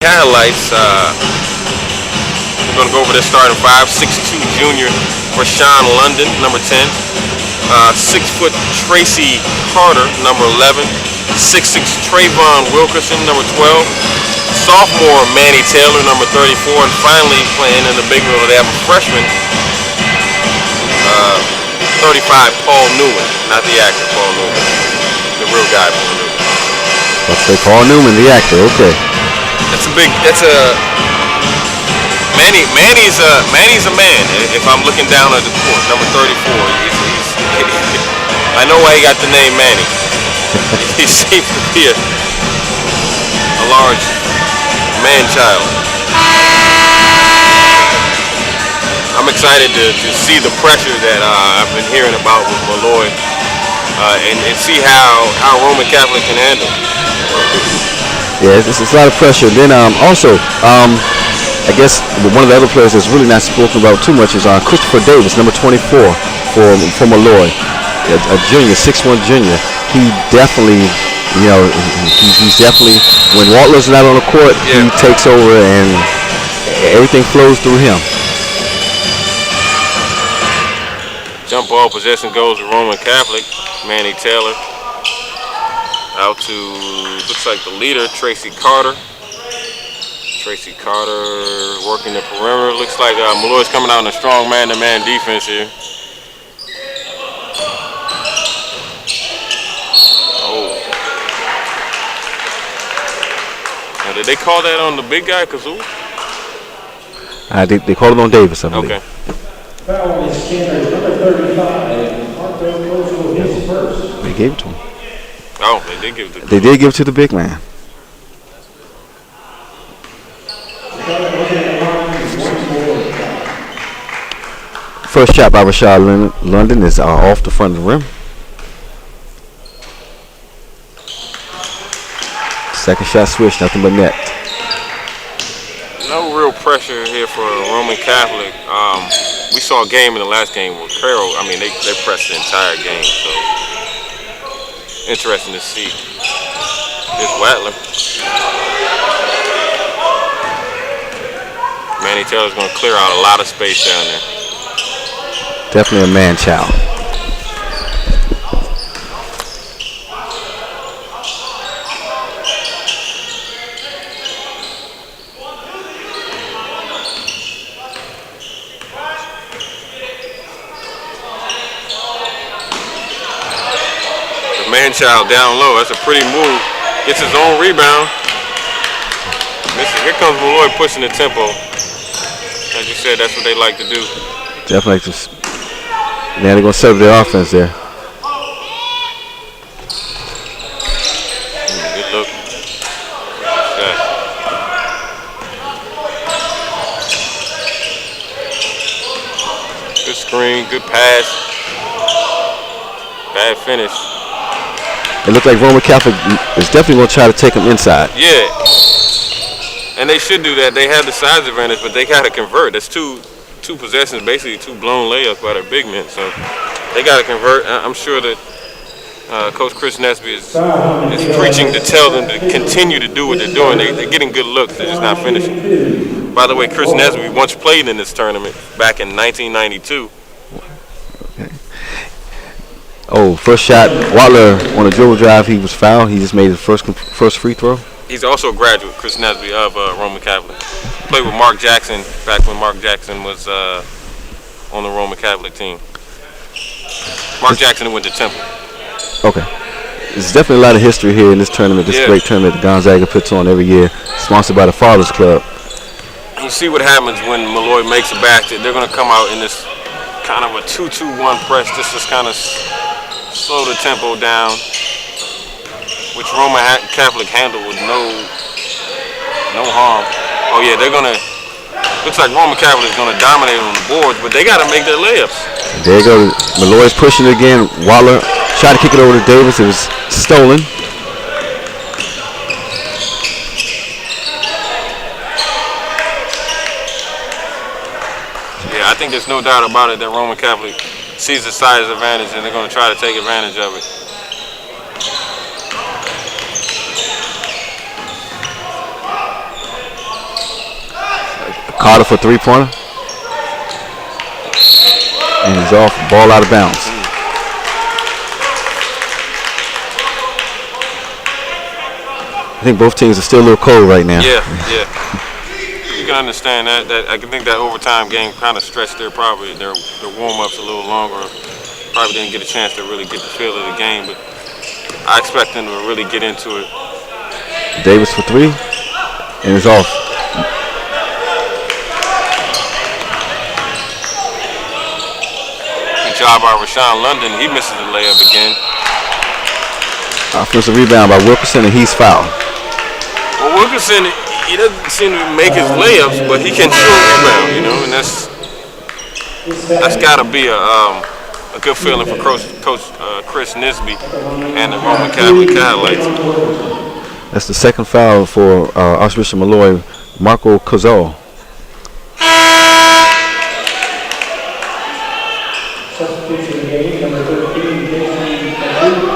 Highlights. We're going to go over this starting five. 6'2" junior Rashawn London, number 10. 6' Tracy Carter, number 11. 6'6" Trayvon Wilkerson, number 12. Sophomore Manny Taylor, number 34. And finally playing in the big middle, they have a freshman, 35, Paul Newman. Not the actor, Paul Newman. The real guy, Paul Newman. Let's say Paul Newman, the actor. Okay. Manny's a man. If I'm looking down at the court, number 34. I know why he got the name Manny. He seems to be a large man-child. I'm excited to see the pressure that I've been hearing about with Molloy, and see how Roman Catholic can handle it. Yeah, it's a lot of pressure. Then also, I guess one of the other players that's really not spoken about too much is Christopher Davis, number 24 for Molloy, a junior, 6'1" junior. He definitely, he's definitely, when Waltler's not on the court, he takes over and everything flows through him. Jump ball possession goes to Roman Catholic. Manny Taylor out to, looks like the leader, Tracy Carter. Tracy Carter working the perimeter. Looks like Molloy's coming out in a strong man-to-man defense here. Oh. Now, did they call that on the big guy, Kazoo? They called it on Davis, I believe. Okay. Foul is standard number 35. Marco goes his first. They gave it to him. Oh, they did give it to him. They did give it to the big man. First shot by Rashawn London is off the front of the rim. Second shot switch, nothing but net. No real pressure here for Roman Catholic. We saw a game in the last game with Carroll. I mean, they pressed the entire game, so interesting to see. Here's Watler. Manny Taylor's going to clear out a lot of space down there. Definitely a man-child. The man-child down low. That's a pretty move. Gets his own rebound. Here comes Molloy pushing the tempo. As you said, that's what they like to do. Definitely just. Now they're going to serve their offense there. Good look. Good screen, good pass. Bad finish. It looked like Roman Catholic is definitely going to try to take them inside. Yeah. And they should do that. They have the size advantage, but they got to convert. That's two possessions, basically two blown layups by their big men. So they got to convert. I'm sure that Coach Chris Nesby is preaching to tell them to continue to do what they're doing. They're getting good looks. They're just not finishing. By the way, Chris Nesby once played in this tournament back in 1992. Okay. Oh, first shot. Watler on a dribble drive. He was fouled. He just made his first free throw. He's also a graduate, Chris Nesby, of Roman Catholic. Played with Mark Jackson back when Mark Jackson was on the Roman Catholic team. Mark Jackson went to Temple. Okay. There's definitely a lot of history here in this tournament, this great tournament that Gonzaga puts on every year, sponsored by the Fathers Club. You see what happens when Molloy makes a basket. They're going to come out in this kind of a 2-2-1 press. This is kind of slow the tempo down, which Roman Catholic handled with no harm. Oh yeah, they're gonna. Looks like Roman Catholic is gonna dominate on the boards, but they gotta make their layups. There you go. Molloy's pushing it again. Watler tried to kick it over to Davis. It was stolen. Yeah, I think there's no doubt about it that Roman Catholic sees the size advantage and they're gonna try to take advantage of it. Carter for three-pointer. And he's off, ball out of bounds. I think both teams are still a little cold right now. Yeah. You can understand that. I can think that overtime game kind of stretched their warm-ups a little longer. Probably didn't get a chance to really get the feel of the game, but I expect them to really get into it. Davis for three, and it's off. Good job by Rashawn London. He misses the layup again. Offensive rebound by Wilkerson, and he's fouled. Well, Wilkerson, he doesn't seem to make his layups, but he can still rebound, and that's got to be a good feeling for Coach Chris Nisby and the Roman Catholic Cadillacs. That's the second foul for Archbishop Molloy, Marco Cozol. Substitution in the game, number 13, Jason Cahoon.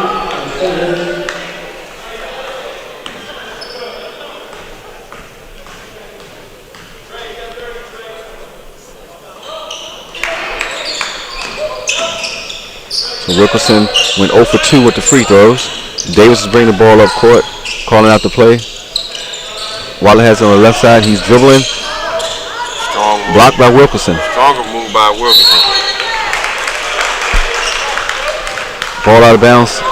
So Wilkerson went 0 for 2 with the free throws. Davis is bringing the ball up court, calling out the play. Waller has it on the left side. He's dribbling. Strong move. Blocked by Wilkerson. Stronger move by Wilkerson. Ball out of bounds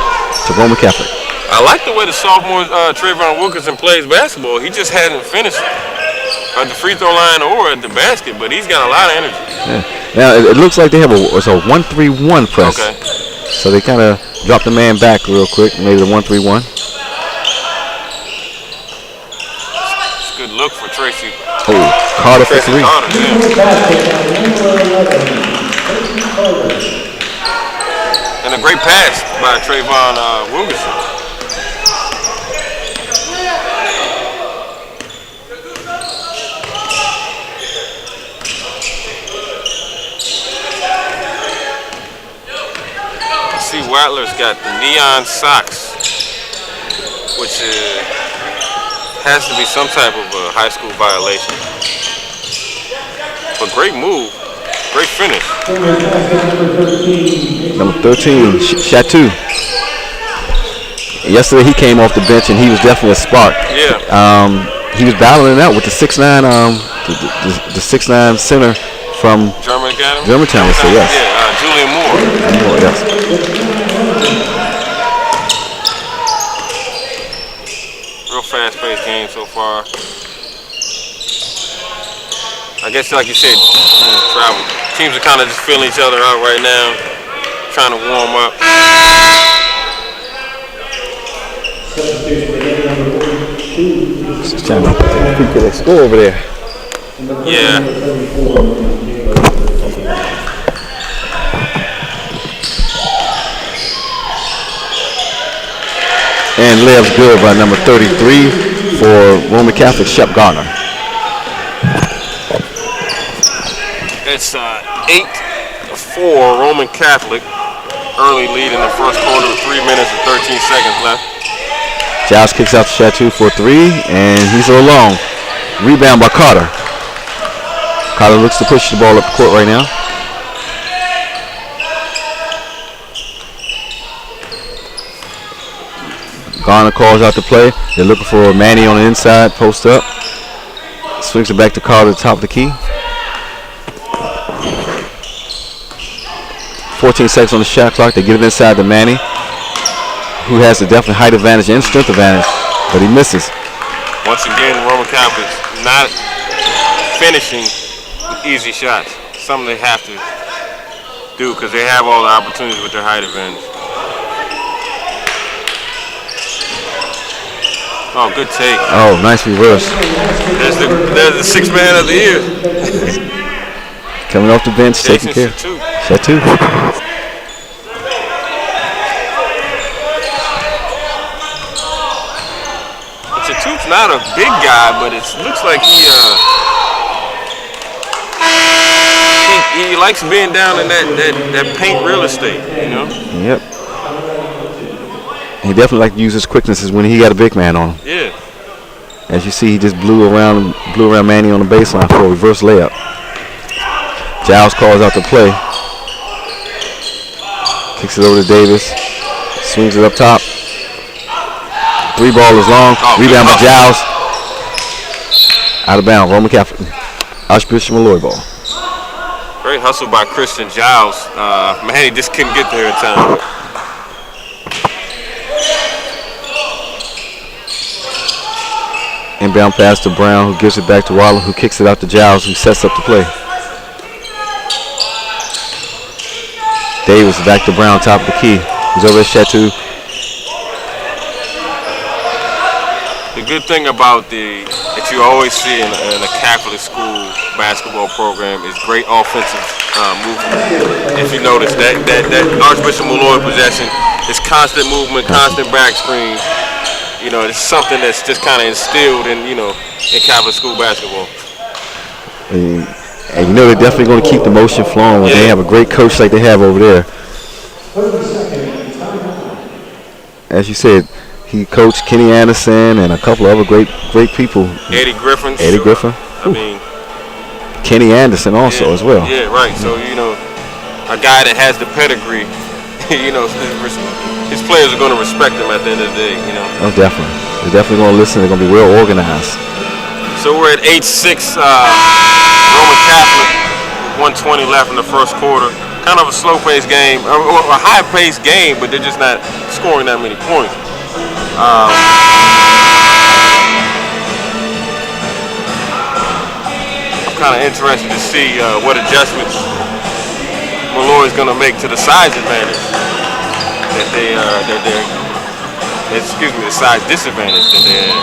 to Roman Catholic. I like the way the sophomore Trayvon Wilkerson plays basketball. He just hasn't finished at the free throw line or at the basket, but he's got a lot of energy. Yeah. Now it looks like they have a 1-3-1 press. Okay. So they kind of dropped the man back real quick, made it a 1-3-1. It's a good look for Tracy. Oh, Carter for three. Carter, yeah. And a great pass by Trayvon Wilkerson. Watler's got the neon socks, which has to be some type of a high school violation. But great move, great finish. Number 13, Chateau. Yesterday he came off the bench and he was definitely a spark. Yeah. He was battling it out with the 6'9", the 6'9" center from Germantown. So yes. Yeah, Julian Moore. Yes. Real fast-paced game so far. I guess, like you said, travel. Teams are kind of just feeling each other out right now, trying to warm up. Just trying to get that score over there. Yeah. And layup's good by number 33 for Roman Catholic, Shep Garner. It's 8-4 Roman Catholic. Early lead in the first quarter with 3 minutes and 13 seconds left. Giles kicks out to Chateau for three, and he's a long. Rebound by Carter. Carter looks to push the ball up the court right now. Garner calls out the play. They're looking for Manny on the inside, post up. Swings it back to Carter at the top of the key. 14 seconds on the shot clock. They get it inside to Manny, who has the definite height advantage and strength advantage, but he misses. Once again, Roman Catholic not finishing easy shots. Something they have to do because they have all the opportunities with their height advantage. Oh, good take. Oh, nice reverse. There's the sixth man of the year. Coming off the bench, taking care. Chateau. Chateau's not a big guy, but it looks like he likes being down in that paint real estate, you know? Yep. He definitely likes to use his quicknesses when he got a big man on him. Yeah. As you see, he just blew around Manny on the baseline for a reverse layup. Giles calls out the play. Kicks it over to Davis. Swings it up top. 3 ball is long. Rebound by Giles. Out of bounds. Roman Catholic. Archbishop Molloy ball. Great hustle by Christian Giles. Manny just couldn't get there in time. Inbound pass to Brown, who gives it back to Waller, who kicks it out to Giles, who sets up the play. Davis back to Brown, top of the key. He's over at Chateau. The good thing about that you always see in a Catholic school basketball program is great offensive movement. If you notice that Archbishop Molloy possession is constant movement, constant back screen. You know, it's something that's just kind of instilled in Catholic school basketball. And you know they're definitely going to keep the motion flowing when they have a great coach like they have over there. As you said, he coached Kenny Anderson and a couple of other great people. Eddie Griffin. I mean, Kenny Anderson also as well. Yeah, right. So a guy that has the pedigree, his players are going to respect him at the end of the day. Oh, definitely. They're definitely going to listen. They're going to be well organized. So we're at 8-6 Roman Catholic. 1:20 left in the first quarter. Kind of a slow-paced game, or a high-paced game, but they're just not scoring that many points. I'm kind of interested to see what adjustments Molloy is going to make to the size advantage the size disadvantage that they had.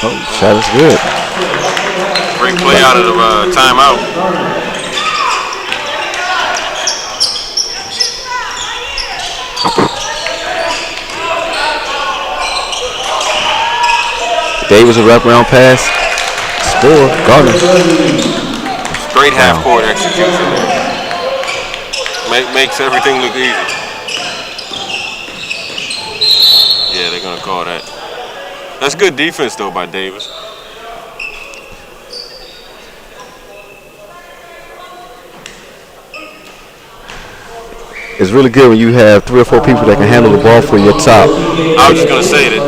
Oh, shot is good. Great play out of the timeout. Davis a wraparound pass. Score. Gardner. Straight half-court execution there. Makes everything look easy. Yeah, they're going to call that. That's good defense, though, by Davis. It's really good when you have 3 or 4 people that can handle the ball for your top. I was just going to say that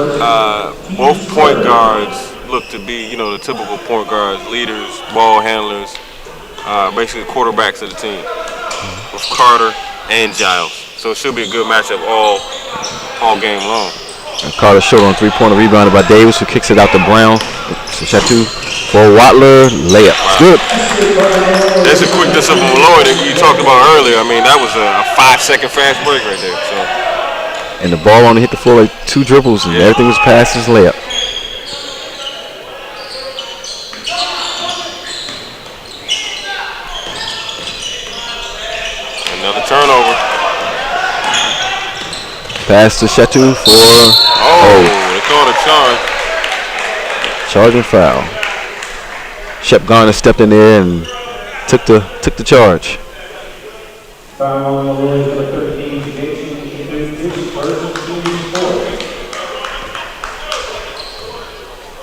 both point guards look to be, the typical point guards, leaders, ball handlers, basically quarterbacks of the team, with Carter and Giles. So it should be a good matchup all game long. Carter short on 3-pointer, rebounded by Davis, who kicks it out to Brown. So Chateau for Wattler, layup. Wow. Good. That's a quickness of Molloy that you talked about earlier. I mean, that was a 5-second fast break right there. So. And the ball only hit the floor like 2 dribbles, and everything was past his layup. Another turnover. Pass to Chateau for. They called a charge. Charging foul. Shep Garner stepped in there and took the charge. Foul on the line for 13, Jason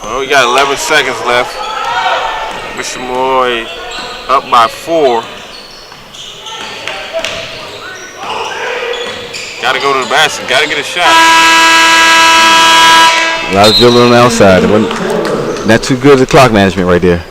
Well, we got 11 seconds left. Bishop Molloy up by 4. Got to go to the basket. Got to get a shot. A lot of dribbling on the outside. It wasn't not too good at clock management right there.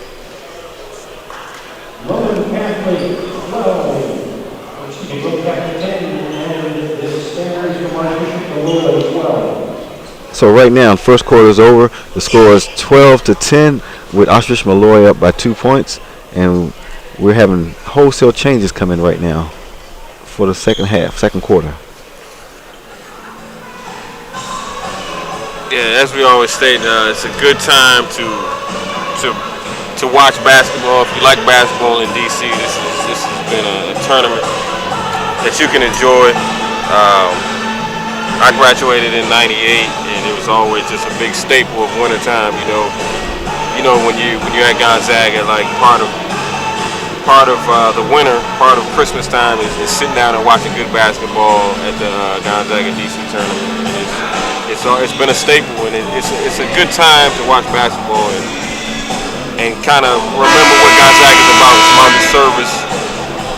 Roman Catholic 12. Catholic 10, and the standards for Archbishop Molloy 12. So right now, first quarter is over. The score is 12-10 with Archbishop Molloy up by 2 points, and we're having wholesale changes coming right now for the second quarter. Yeah, as we always state, it's a good time to watch basketball. If you like basketball in DC, this has been a tournament that you can enjoy. I graduated in '98, and it was always just a big staple of wintertime. When you had Gonzaga, like part of part of the winter, part of Christmas time is sitting down and watching good basketball at the Gonzaga DC tournament. It's been a staple, and it's a good time to watch basketball and kind of remember what Gonzaga is about the service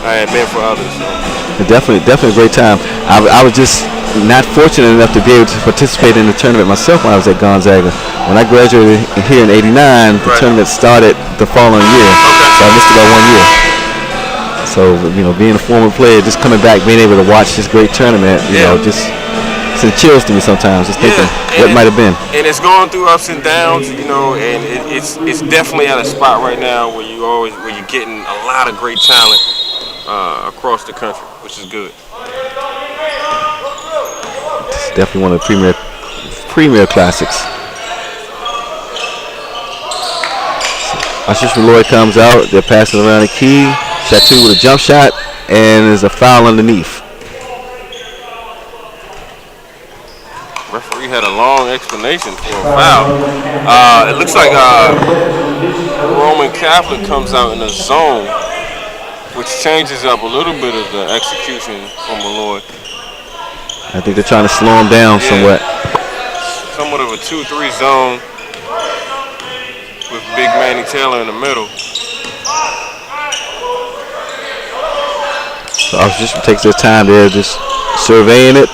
and been for others. So. Definitely a great time. I was just not fortunate enough to be able to participate in the tournament myself when I was at Gonzaga. When I graduated here in '89, the tournament started the following year, so I missed about 1 year. So being a former player, just coming back, being able to watch this great tournament, just sends chills to me sometimes. Just thinking what might have been. And it's going through ups and downs, and it's definitely at a spot right now where you're getting a lot of great talent across the country, which is good. It's definitely one of the premier classics. Archbishop Molloy comes out. They're passing around the key. Chateau with a jump shot, and there's a foul underneath. Referee had a long explanation for a foul. It looks like Roman Catholic comes out in a zone, which changes up a little bit of the execution from Molloy. I think they're trying to slow him down somewhat. Somewhat of a 2-3 zone with Big Manny Taylor in the middle. So Archbishop takes their time there, just surveying it.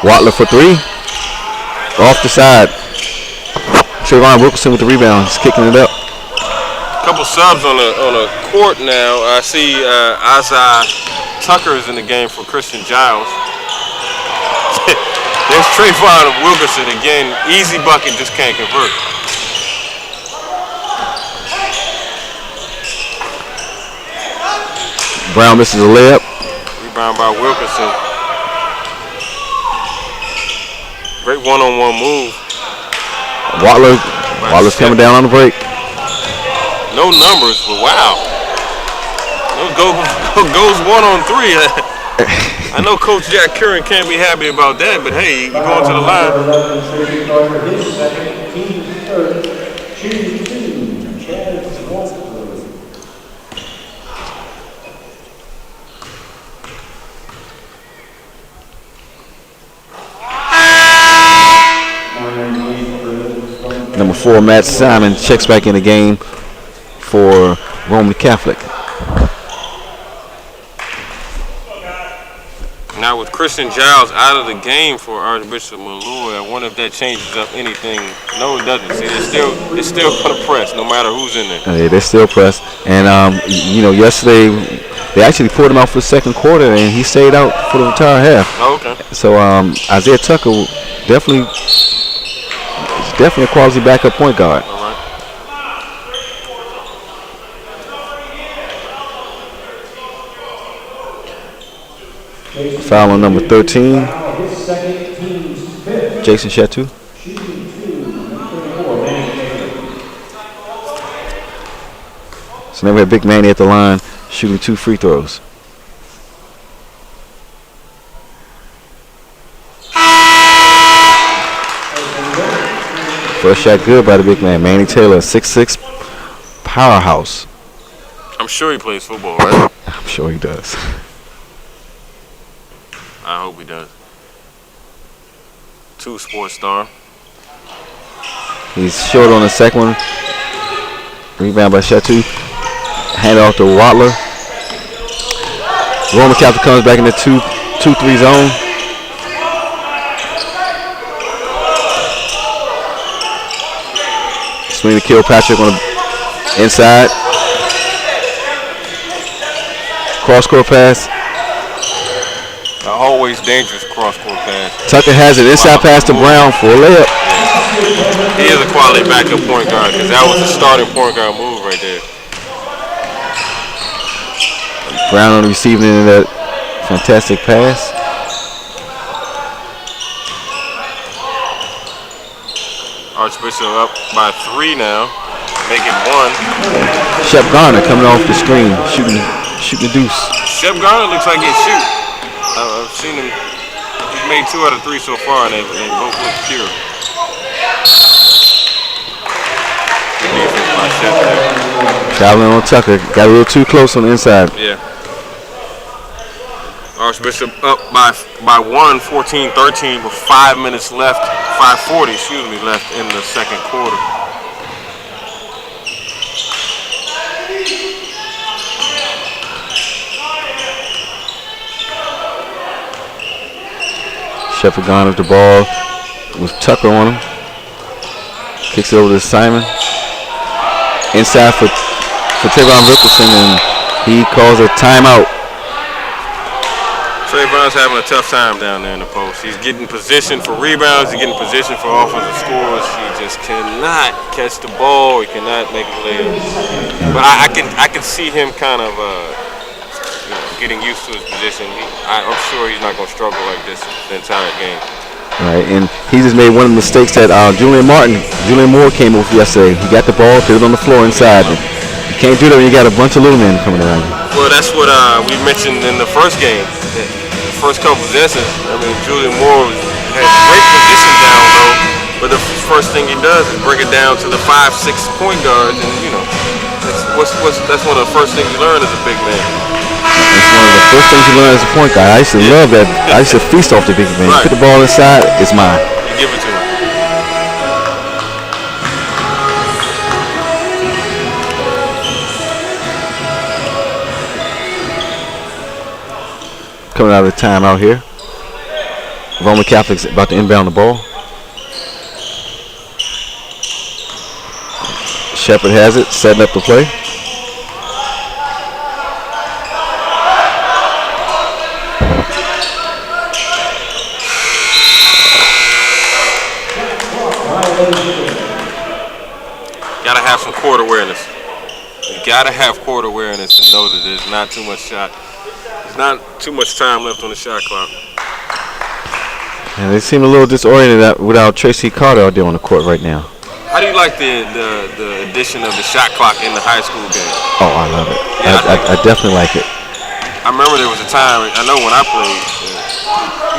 Watler for three. Off the side. Trayvon Wilkerson with the rebound. He's kicking it up. Couple subs on the court now. I see Isaiah Tucker is in the game for Christian Giles. There's Trayvon Wilkerson again. Easy bucket, just can't convert. Brown misses a layup. Rebound by Wilkerson. Great one-on-one move. Watler's coming down on the break. No numbers, but wow. Goes 1-on-3. I know Coach Jack Curran can't be happy about that, but hey, you're going to the line. Number 4, Matt Simon, checks back in the game for Roman Catholic. Now with Christian Giles out of the game for Archbishop Molloy, I wonder if that changes up anything. No, it doesn't. See, they're still gonna press no matter who's in there. Yeah, they're still pressed. And yesterday they actually pulled him out for the second quarter, and he stayed out for the entire half. Oh, okay. So Isaiah Tucker definitely a quality backup point guard. All right. Foul on number 13, Jason Chateau. So now we have Big Manny at the line shooting 2 free throws. First shot good by the big man, Manny Taylor, 6'6", powerhouse. I'm sure he plays football, right? I'm sure he does. I hope he does. 2 sports star. He's short on the second one. Rebound by Chateau. Hand off to Watler. Roman Catholic comes back in the 2-3 zone. Swing to Kilpatrick on the inside. Cross-court pass. Always dangerous cross-court pass. Tucker has an inside pass to Brown for a layup. He is a quality backup point guard because that was a starting point guard move right there. Brown on the receiving end of that fantastic pass. Archbishop up by 3 now, make it 1. Shep Garner coming off the screen, shooting the deuce. Shep Garner looks like he shoot. I've seen him. He's made 2 out of 3 so far, and they both look pure. Good defense by Shep there. Traveling on Tucker. Got a little too close on the inside. Yeah. Archbishop up by 1, 14-13 with 5 minutes left, 5:40, left in the second quarter. Shepherd gone with the ball with Tucker on him. Kicks it over to Simon. Inside for Trayvon Rippleson, and he calls a timeout. Trayvon's having a tough time down there in the post. He's getting position for rebounds. He's getting position for offensive scores. He just cannot catch the ball. He cannot make a layup. But I can see him kind of getting used to his position. I'm sure he's not going to struggle like this the entire game. Right, and he just made one of the mistakes that Julian Moore came up with yesterday. He got the ball, put it on the floor inside. You can't do that when you got a bunch of little men coming around you. Well, that's what we mentioned in the first game. The first couple possessions, Julian Moore had great position down low, but the first thing he does is bring it down to the 5-6 point guards, and that's one of the first things you learn as a big man. It's one of the first things you learn as a point guard. I used to love that. I used to feast off the big man. Right. You put the ball inside, it's mine. You give it to him. Coming out of the timeout here. Roman Catholic's about to inbound the ball. Shepherd has it, setting up the play. Gotta have some court awareness. You gotta have court awareness to know that there's not too much time left on the shot clock. And they seem a little disoriented without Tracy Carter out there on the court right now. How do you like the addition of the shot clock in the high school game? Oh, I love it. Yeah, I definitely like it. I remember there was a time, I know when I played,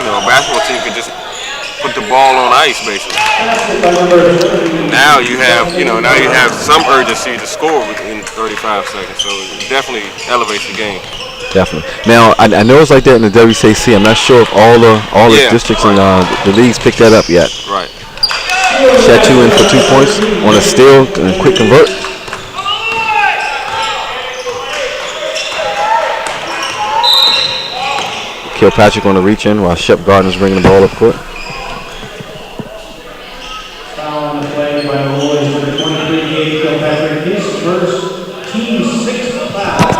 a basketball team could just put the ball on ice basically. And now you have some urgency to score within 35 seconds, so it definitely elevates the game. Definitely. Now I know it's like that in the WCC. I'm not sure if all the districts and the leagues picked that up yet. Right. Shatu in for 2 points on a steal and a quick convert. Kilpatrick on the reach in while Shep Gardner's bringing the ball up court. Foul on the play by Molloy for the 23-8 Kilpatrick. His first team 6th foul.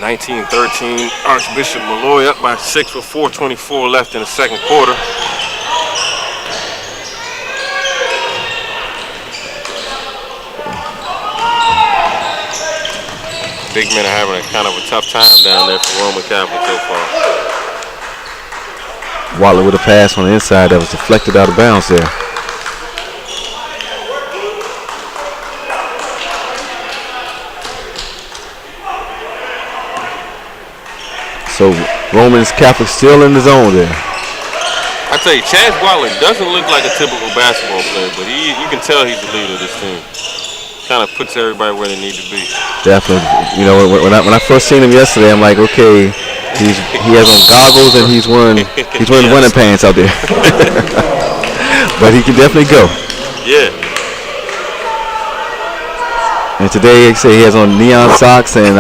19-13, Archbishop Molloy up by 6 with 4:24 left in the second quarter. Big men are having a kind of a tough time down there for Roman Catholic so far. Watley with a pass on the inside that was deflected out of bounds there. So Roman's Catholic still in the zone there. I tell you, Chance Watley doesn't look like a typical basketball player, but you can tell he's the leader of this team. Kind of puts everybody where they need to be. Definitely. When I first seen him yesterday, I'm like, okay, he has on goggles and he's wearing running pants out there. But he can definitely go. Yeah. And today, they say he has on neon socks and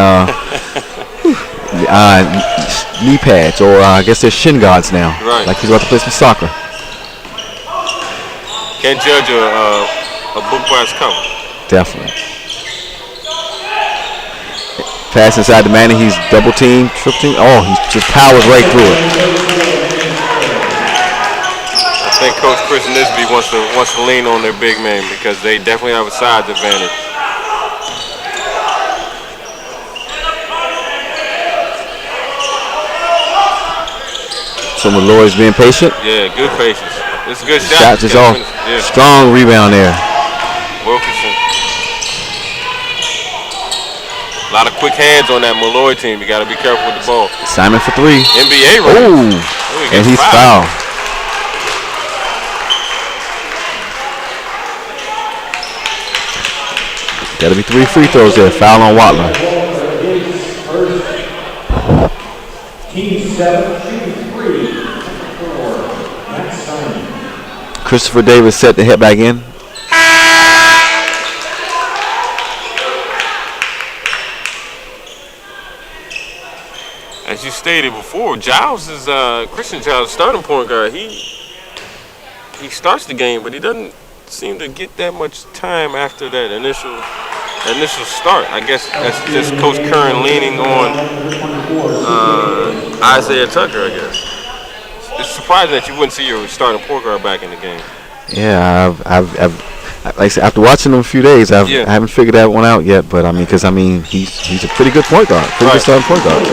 knee pads, or I guess they're shin guards now. Right. Like he's about to play some soccer. Can't judge a book by its cover. Definitely. Pass inside the Manning. He's double teamed, triple teamed. Oh, he just powers right through it. I think Coach Chris Nisby wants to lean on their big man because they definitely have a size advantage. So Molloy's being patient. Yeah, good patience. It's a good shot. Shot just off. Yeah. Strong rebound there. Wilkinson. A lot of quick hands on that Molloy team. You got to be careful with the ball. Simon for 3. NBA run. Oh, and he's fouled. Got to be 3 free throws there. Foul on Watler. Team 7, shooting 3 for Matt Simon. Christopher Davis set to head back in. As you stated before, Giles is Christian Giles, starting point guard. He starts the game, but he doesn't seem to get that much time after that initial start. I guess that's just Coach Curran leaning on Isaiah Tucker. I guess it's surprising that you wouldn't see your starting point guard back in the game. Yeah, I've like I said, after watching him a few days, I haven't figured that one out yet. But I mean, he's a pretty good point guard, pretty good starting point guard.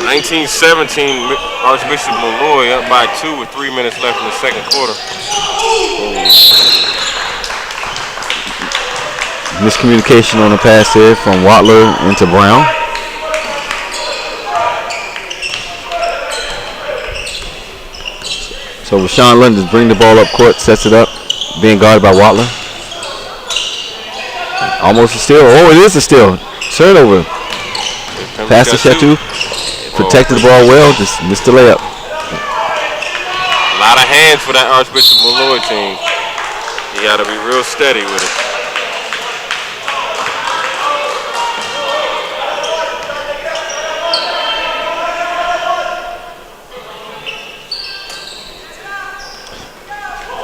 19-17, Archbishop Molloy up by 2 with 3 minutes left in the second quarter. Miscommunication on the pass there from Watler into Brown. So Rashawn London bring the ball up court, sets it up, being guarded by Watler. Almost a steal. Oh, it is a steal. Turnover. Pass to Chetu. Protected the ball well, just missed the layup. A lot of hands for that Archbishop Molloy team. You got to be real steady with it.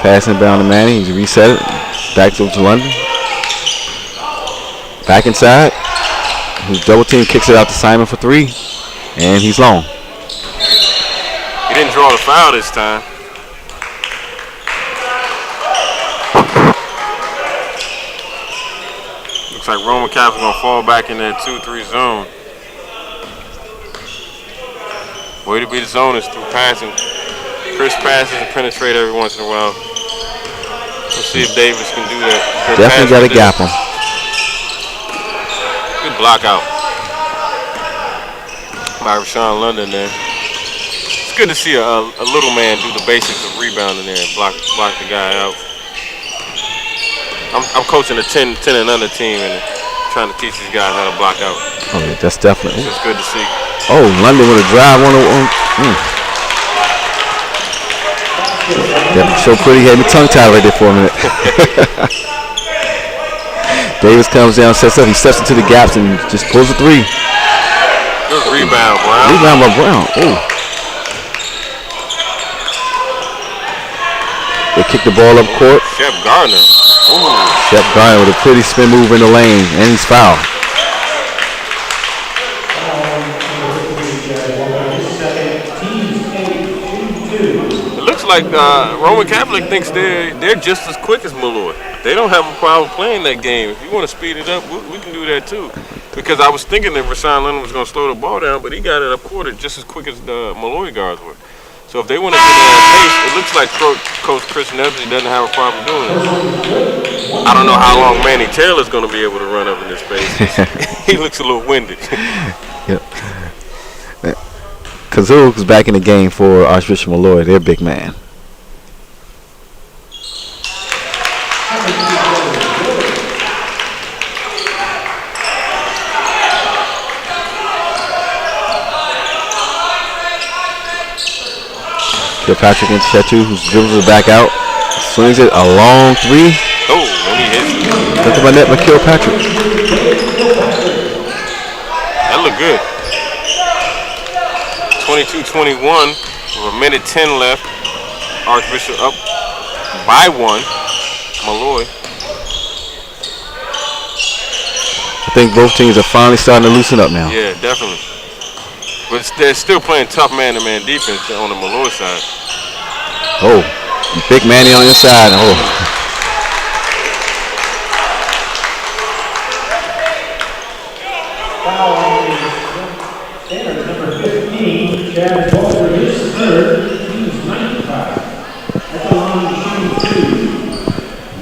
Passing down to Manny, he's reset it. Back to London. Back inside. His double team kicks it out to Simon for 3. And he's long. He didn't draw the foul this time. Looks like Roman Catholic gonna fall back in that 2-3 zone. Way to be the zone is through passing. Crisp passes and penetrate every once in a while. Let's see if Davis can do that. Definitely got to gap him. Good block out by Rashawn London there. It's good to see a little man do the basics of rebounding there and block the guy out. I'm coaching a 10 and under team and trying to teach these guys how to block out. Oh, yeah, that's definitely. It's good to see. Oh, London with a drive on. That was so pretty. Had me tongue-tied right there for a minute. Davis comes down, sets up. He steps into the gaps and just pulls a 3. Good rebound, Brown. Rebound by Brown. Oh. They kick the ball up court. Shep Gardner. Ooh. Shep Gardner with a pretty spin move in the lane, and he's fouled. It looks like Roman Catholic thinks they're just as quick as Molloy. They don't have a problem playing that game. If you want to speed it up, we can do that too. Because I was thinking that Rashawn Leonard was going to slow the ball down, but he got it up court just as quick as the Molloy guards were. So if they want to get at pace, it looks like Coach Chris Nevsky doesn't have a problem doing it. I don't know how long Manny Taylor's going to be able to run up in this space. He looks a little winded. Yep. Kazoo is back in the game for Archbishop Molloy, their big man. Kilpatrick into Chetu, who dribbles it back out, swings it a long 3. Oh, when he hits it. Look at my net by Kilpatrick. That looked good. 22-21 with a minute 10 left. Archbishop up by 1. Molloy. I think both teams are finally starting to loosen up now. Yeah, definitely. But they're still playing tough man-to-man defense on the Molloy side. Oh, big Manny on the inside. Oh. Standard number 15, Chad Walter, his third. He's 95. At the line, shooting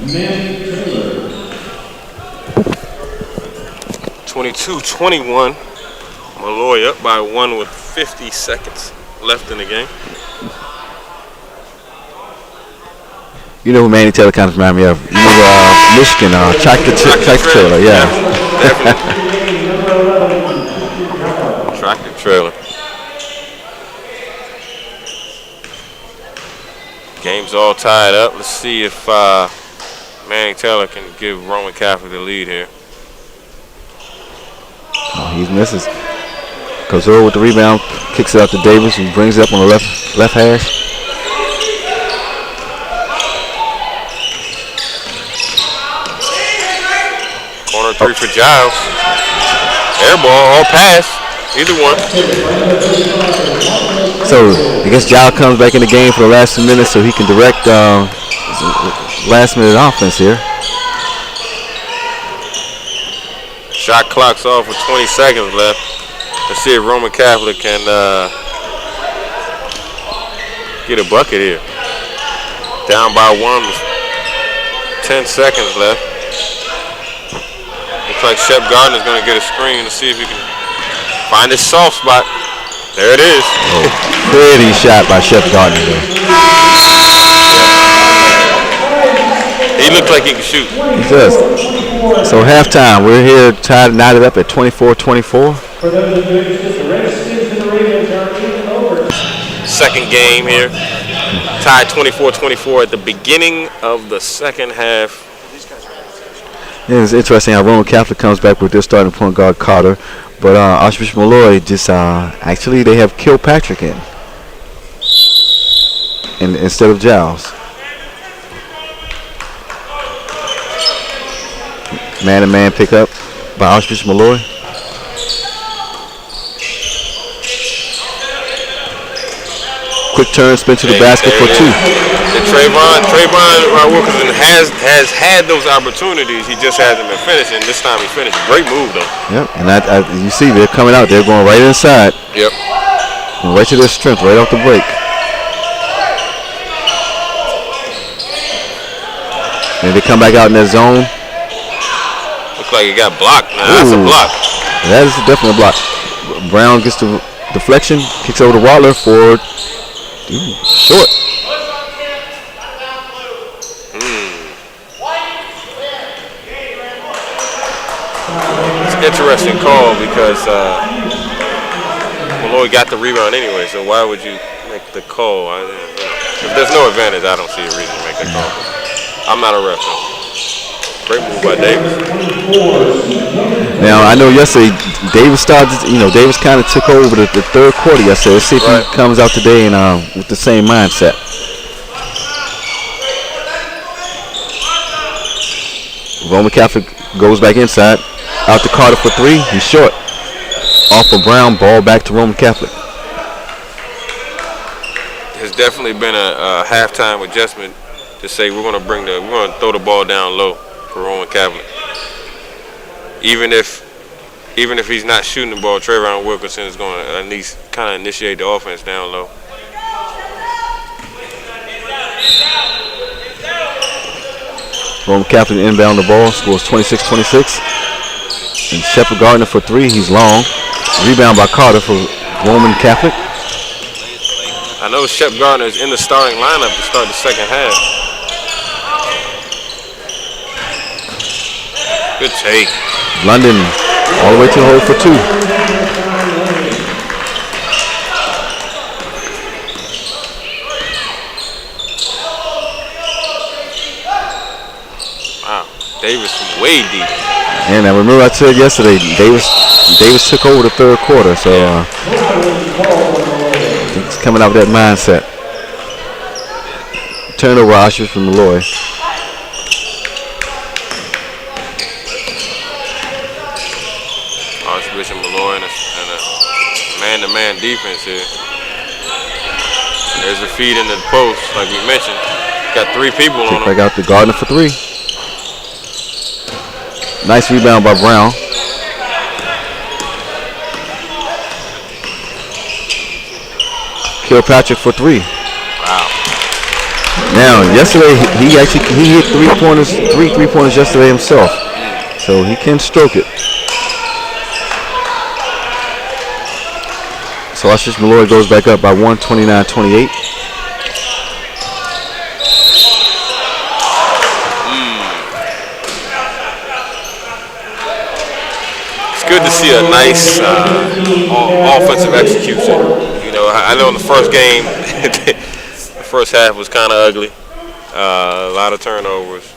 2, Manny Taylor. 22-21. Molloy up by 1 with 50 seconds left in the game. You know who Manny Taylor kind of remind me of? You know, Michigan, tractor trailer, yeah. Definitely. Tractor trailer. Game's all tied up. Let's see if Manning Taylor can give Roman Catholic the lead here. Oh, he misses. Goes over with the rebound, kicks it out to Davis, who brings it up on the left hash. Corner three for Giles. Air ball, all pass. Either one. So I guess Giles comes back in the game for the last 2 minutes so he can direct last minute offense here. Shot clock's off with 20 seconds left. Let's see if Roman Catholic can get a bucket here. Down by 1 with 10 seconds left. Looks like Shep Gardner's going to get a screen to see if he can find his soft spot. There it is. Oh, pretty shot by Shep Gardner there. He looks like he can shoot. He does. So halftime, we're here knotted up at 24-24. Second game here. Tied 24-24 at the beginning of the second half. Yeah, it's interesting how Roman Catholic comes back with their starting point guard Carter, but Archbishop Molloy just actually they have Kilpatrick in instead of Giles. Man-to-man pickup by Archbishop Molloy. Quick turn, spin to the basket for 2. And Trayvon Wilkerson has had those opportunities. He just hasn't been finishing. This time he finished. Great move though. Yep, and you see they're coming out. They're going right inside. Yep. Going right to their strength, right off the break. And they come back out in that zone. Looks like he got blocked. Now that's a block. That is definitely a block. Brown gets the deflection, kicks over to Waller for short. It's an interesting call because Molloy got the rebound anyway, so why would you make the call? If there's no advantage, I don't see a reason to make that call. I'm not a ref. Great move by Davis. Now I know yesterday Davis started. Davis kind of took over the third quarter yesterday. Let's see if he comes out today and with the same mindset. Roman Catholic goes back inside, out to Carter for 3. He's short. Off of Brown, ball back to Roman Catholic. There's definitely been a halftime adjustment to say we're going to throw the ball down low for Roman Catholic. Even if he's not shooting the ball, Trayvon Wilkerson is going to at least kind of initiate the offense down low. Roman Catholic inbound the ball, scores 26-26. And Shepard Gardner for 3, he's long. Rebound by Carter for Roman Catholic. I know Shep Gardner is in the starting lineup to start the second half. Good take. London all the way to the hole for 2. Wow, Davis from way deep. And I remember I said yesterday, Davis took over the third quarter, so he's coming out with that mindset. Turnover Archbishop from Molloy. Archbishop Molloy and a man-to-man defense here. There's a feed in the post, like we mentioned. Got 3 people on him. Back out to Gardner for 3. Nice rebound by Brown. Kilpatrick for 3. Wow. Now, yesterday he hit 3 3-pointers yesterday himself, so he can stroke it. So Archbishop Molloy goes back up by 1, 29-28. good to see a nice offensive execution. You know, I know in the first game, the first half was kind of ugly, a lot of turnovers,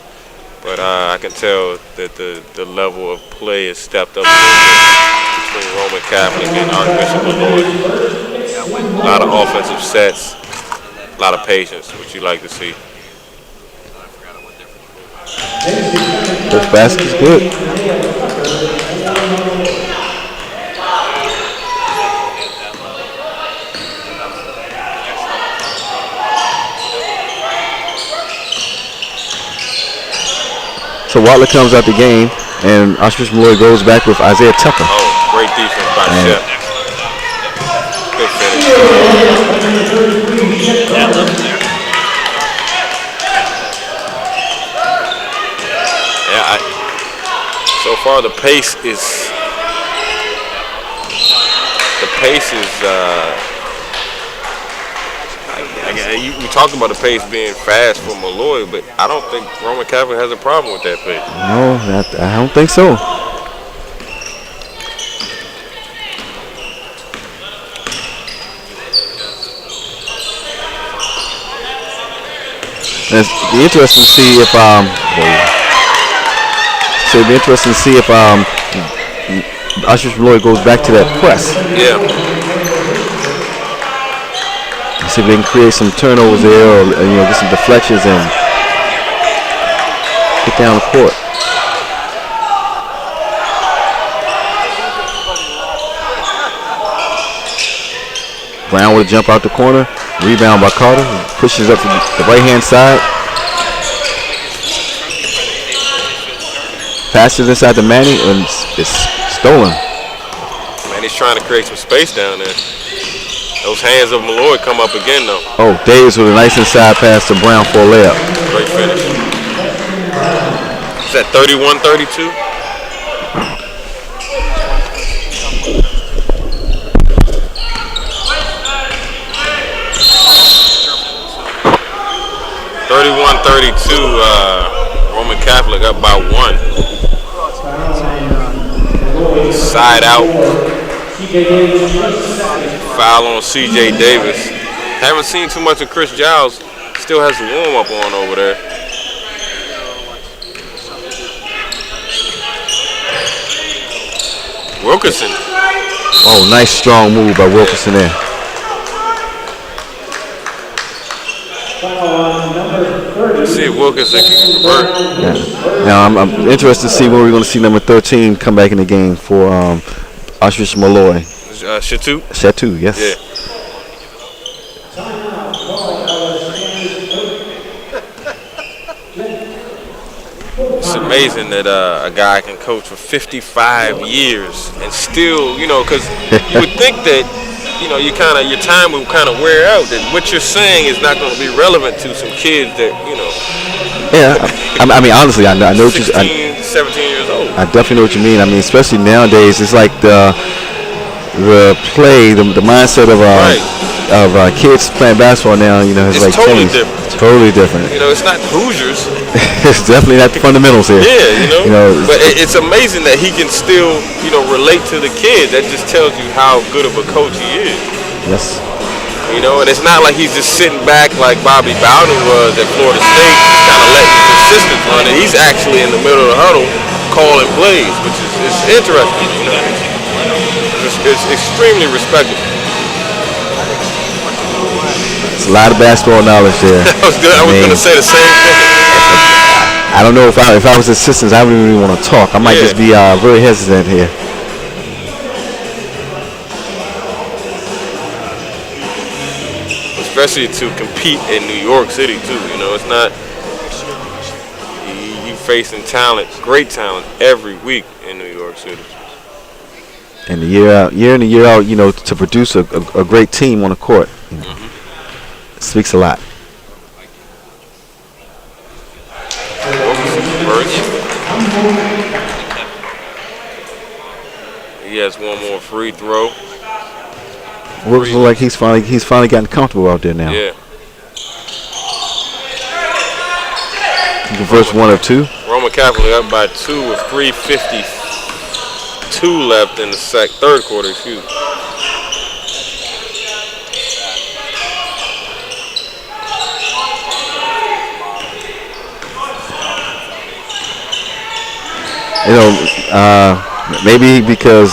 but I can tell that the level of play has stepped up a little bit between Roman Catholic and Archbishop Molloy. A lot of offensive sets, a lot of patience, which you like to see. First basket's good. So Watler comes out the game, and Archbishop Molloy goes back with Isaiah Tucker. Oh, great defense by Shep. Good finish. Yeah, so far the pace is we talked about the pace being fast for Molloy, but I don't think Roman Catholic has a problem with that pace. No, I don't think so. It'd be interesting to see if Archbishop Molloy goes back to that press. Yeah. See if they can create some turnovers there, or get some deflections and get down the court. Brown with a jump out the corner, rebound by Carter, pushes up to the right-hand side. Passes inside to Manny, and it's stolen. Manny's trying to create some space down there. Those hands of Molloy come up again, though. Oh, Davis with a nice inside pass to Brown for a layup. Great finish. Is that 31-32? Roman Catholic up by 1. Side out. Foul on C.J. Davis. Haven't seen too much of Chris Giles. Still has the warm-up on over there. Wilkerson. Oh, nice strong move by Wilkerson there. Let's see if Wilkerson can convert. Yeah. Now I'm interested to see when we're going to see number 13 come back in the game for Archbishop Molloy. Shatu? Shatu, yes. Yeah. It's amazing that a guy can coach for 55 years and still, because you would think that, your time will kind of wear out. That what you're saying is not going to be relevant to some kids that, Yeah, I mean, honestly, I know 16, 17 years old. I definitely know what you mean. I mean, especially nowadays, it's like the play, the mindset of kids playing basketball now, has It's like totally changed. different. Totally different. It's not Hoosiers. It's definitely not the fundamentals here. Yeah, but it's amazing that he can still, relate to the kids. That just tells you how good of a coach he is. Yes. And it's not like he's just sitting back like Bobby Bowden was at Florida State, just kind of letting his assistants run it. He's actually in the middle of the huddle calling plays, which is interesting. It's extremely respectable. It's a lot of basketball knowledge there. I was going to say the same thing. I don't know if I was assistants, I wouldn't even want to talk. I might just be very hesitant here. Especially to compete in New York City too. It's not you facing talent, great talent every week in New York City. And year in and year out, to produce a great team on the court, speaks a lot. He has one more free throw. Looks like he's finally gotten comfortable out there now. Yeah. He converts 1 of 2. Roman Catholic up by 2 with 3:50 2 left in the third quarter. Excuse me. You know, maybe because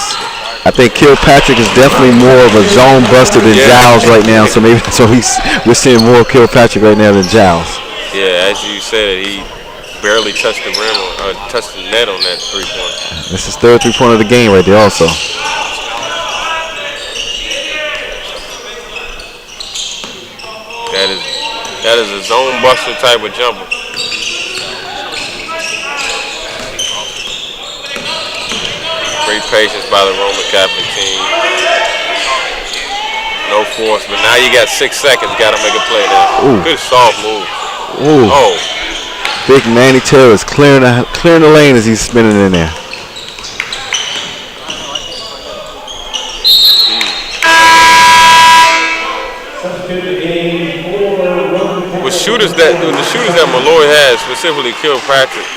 I think Kilpatrick is definitely more of a zone buster than Giles right now. So maybe we're seeing more of Kilpatrick right now than Giles. Yeah, as you said, he barely touched the rim or touched the net on that 3-point. That's his third 3-pointer of the game right there also. That is a zone buster type of jumper. Great patience by the Roman Catholic team. No force, but now you got 6 seconds. Got to make a play now. Ooh. Good soft move. Ooh. Oh. Big Manny Taylor is clearing the lane as he's spinning in there. With the shooters that Molloy has, specifically Kirkpatrick,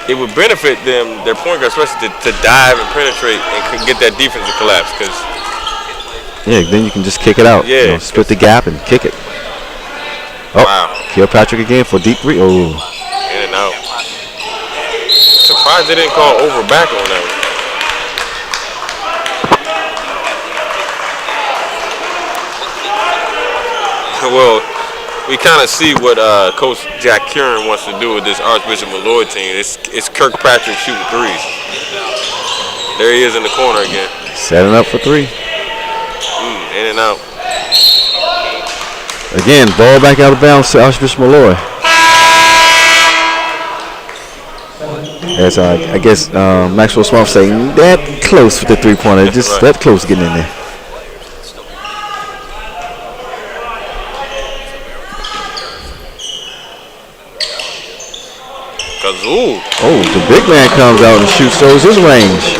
it would benefit them, their point guard, especially to dive and penetrate and get that defense to collapse. Yeah, then you can just kick it out. Yeah. Split the gap and kick it. Oh, wow. Kilpatrick again for deep three. Oh. In and out. Surprised they didn't call over back on that one. Well, we kind of see what Coach Jack Curran wants to do with this Archbishop Molloy team. It's Kirkpatrick shooting threes. There he is in the corner again. Setting up for three. In and out. Again, ball back out of bounds to Archbishop Molloy. As I guess Maxwell Smart saying that close with the 3-pointer, just right. That close getting in there. Kazoo. Oh, the big man comes out and shoots those his range.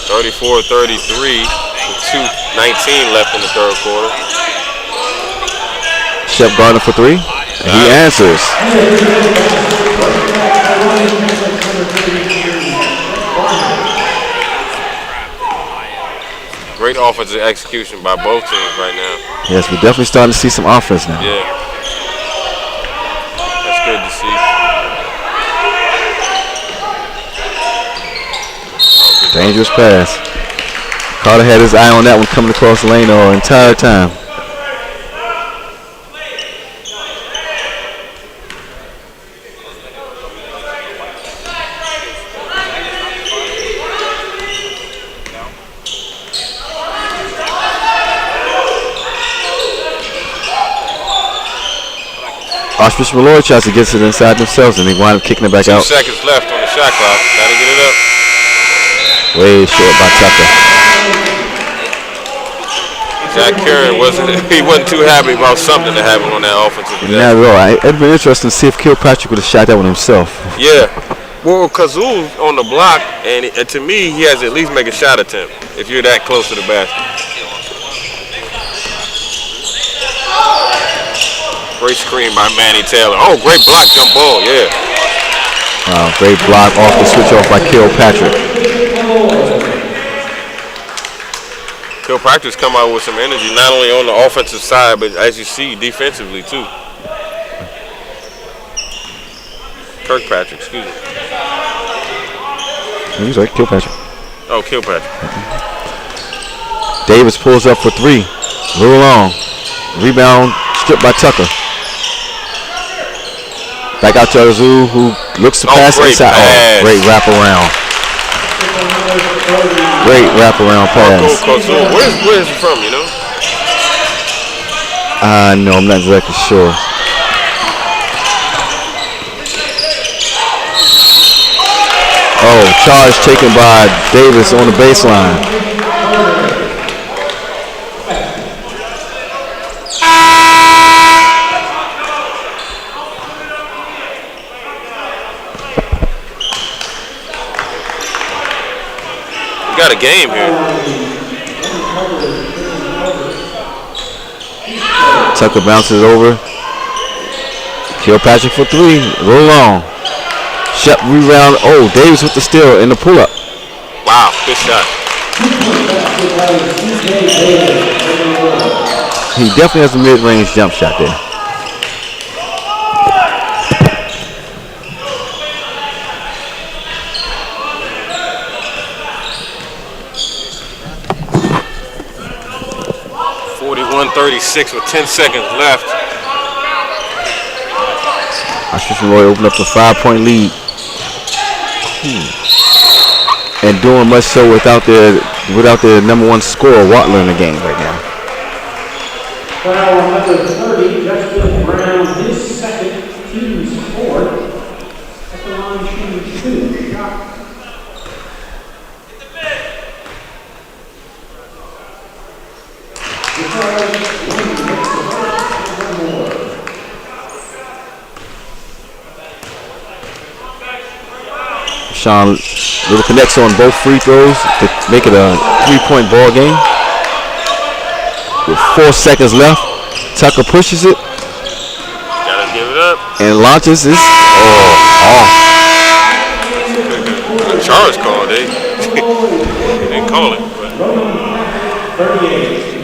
(34-33) with 2:19 left in the third quarter. Shep Gardner for three. And he answers. Great offensive execution by both teams right now. Yes, we're definitely starting to see some offense now. Yeah. That's good to see. Dangerous pass. Carter had his eye on that one coming across the lane the entire time. Archbishop Molloy tries to get it inside themselves, and they wind up kicking it back out. 2 seconds left on the shot clock. Gotta get it up. Way short by Tucker. Jack Curran wasn't too happy about something that happened on that offensive possession. Not at all. It'd been interesting to see if Kilpatrick would have shot that one himself. Yeah. Well, Kazoo's on the block, and to me, he has to at least make a shot attempt if you're that close to the basket. Great screen by Manny Taylor. Oh, great block jump ball, yeah. Great block off the switch off by Kilpatrick. Kilpatrick's come out with some energy, not only on the offensive side, but as you see, defensively too. Kirkpatrick, excuse me. He's right, Kilpatrick. Oh, Kilpatrick. Davis pulls up for three. A little long. Rebound stripped by Tucker. Back out to Azu, who looks to pass inside. Oh, great wraparound. Great wraparound pass. Where's he from, you know? No, I'm not exactly sure. Oh, charge taken by Davis on the baseline. Got a game here. Tucker bounces over. Kilpatrick for 3. A little long. Shep rebound. Oh, Davis with the steal in the pull-up. Wow, good shot. He definitely has a mid-range jump shot there. .36 with 10 seconds left. Archbishop Molloy opened up a 5-point lead. And doing much so without their number one scorer, Watler, in the game right now. Foul number 30, Justin Brown, his second, team's fourth. At the line, shooting 2 shots. Sean little connects on both free throws to make it a 3-point ball game. With 4 seconds left, Tucker pushes it. Gotta give it up. And launches this. Off. Charles called it. Didn't call it. But.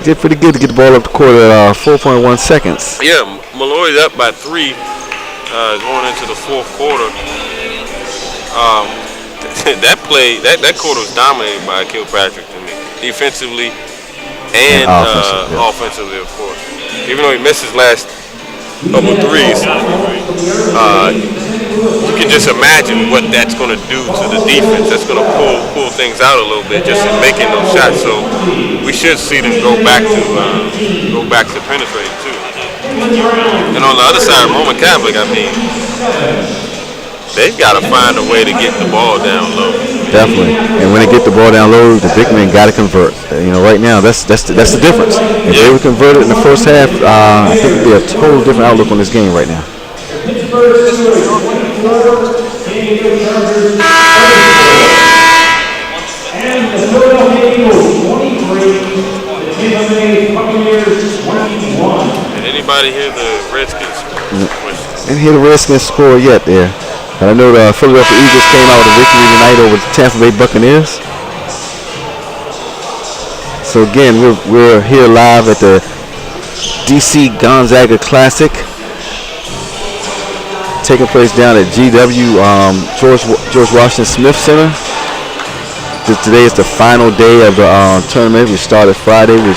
Did pretty good to get the ball up the court at 4.1 seconds. Yeah, Molloy's up by 3 going into the fourth quarter. That play, that quarter was dominated by Kilpatrick to me, defensively and offensively, of course. Even though he missed his last couple threes, you can just imagine what that's going to do to the defense. That's going to pull things out a little bit just in making those shots. So we should see them go back to penetrating too. And on the other side, Roman Catholic, I mean, they've got to find a way to get the ball down low. Definitely. And when they get the ball down low, the big men got to convert. Right now, that's the difference. If they would convert it in the first half, I think it would be a total different outlook on this game right now. And the Philadelphia Eagles 23, the Tampa Bay Buccaneers 21. Did anybody hear the Redskins? Didn't hear the Redskins score yet there. And I know the Philadelphia Eagles came out with a victory tonight over the Tampa Bay Buccaneers. So again, we're here live at the DC Gonzaga Classic, taking place down at GW George Washington Smith Center. Today is the final day of the tournament. We started Friday. We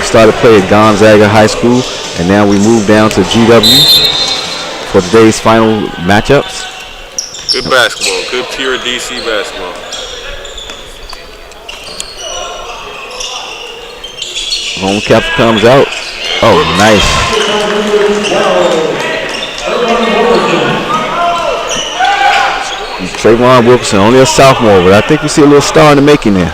started play at Gonzaga High School, and now we move down to GW for today's final matchups. Good basketball, good pure DC basketball. Home cap comes out. Oh, nice. Trayvon Wilkerson, only a sophomore, but I think we see a little star in the making there.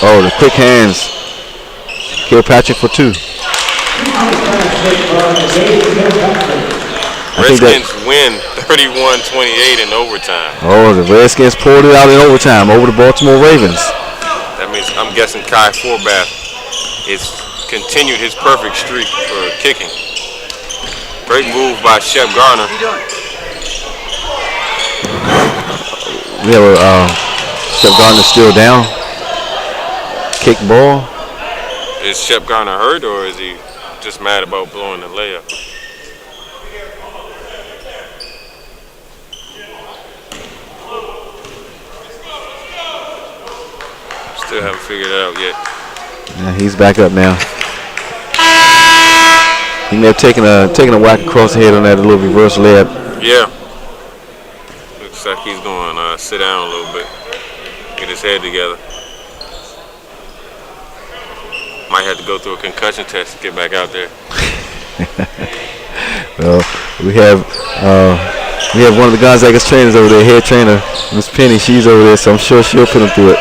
Oh, the quick hands. Kilpatrick for 2. Redskins win 31-28 in overtime. Oh, the Redskins pulled it out in overtime over the Baltimore Ravens. That means I'm guessing Kai Forbath has continued his perfect streak for kicking. Great move by Shep Garner. We have Shep Garner still down. Kick ball. Is Shep Garner hurt, or is he just mad about blowing the layup? Still haven't figured it out yet. Yeah, he's back up now. He may have taken a whack across the head on that little reverse layup. Yeah. Looks like he's going to sit down a little bit, get his head together. Might have to go through a concussion test to get back out there. Well, we have one of the Gonzaga's trainers over there, head trainer, Miss Penny. She's over there, so I'm sure she'll put him through it.